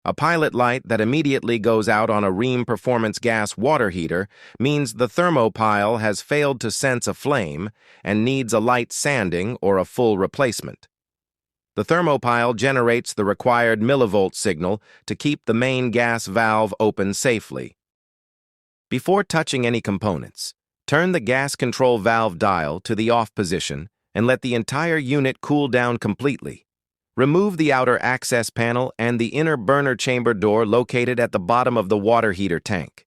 A pilot light that immediately goes out on a Rheem Performance gas water heater means the thermopile has failed to sense a flame and needs a light sanding or a full replacement. The thermopile generates the required millivolt signal to keep the main gas valve open safely. Before touching any components, turn the gas control valve dial to the off position and let the entire unit cool down completely. Remove the outer access panel and the inner burner chamber door located at the bottom of the water heater tank.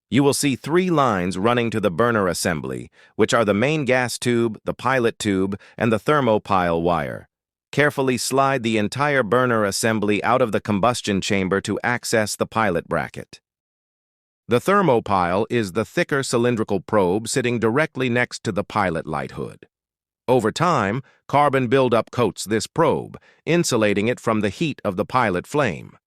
You will see 3 lines running to the burner assembly, which are the main gas tube, the pilot tube, and the thermopile wire. Carefully slide the entire burner assembly out of the combustion chamber to access the pilot bracket. The thermopile is the thicker cylindrical probe sitting directly next to the pilot light hood. Over time, carbon buildup coats this probe, insulating it from the heat of the pilot flame.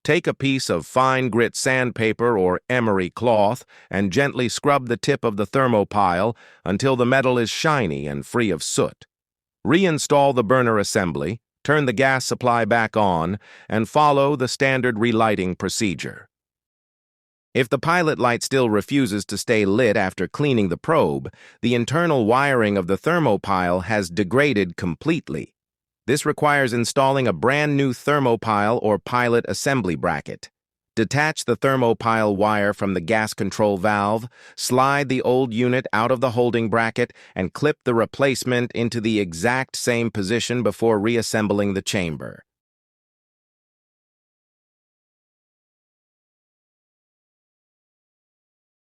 Take a piece of fine grit sandpaper or emery cloth and gently scrub the tip of the thermopile until the metal is shiny and free of soot. Reinstall the burner assembly, turn the gas supply back on, and follow the standard relighting procedure. If the pilot light still refuses to stay lit after cleaning the probe, the internal wiring of the thermopile has degraded completely. This requires installing a brand new thermopile or pilot assembly bracket. Detach the thermopile wire from the gas control valve, slide the old unit out of the holding bracket, and clip the replacement into the exact same position before reassembling the chamber.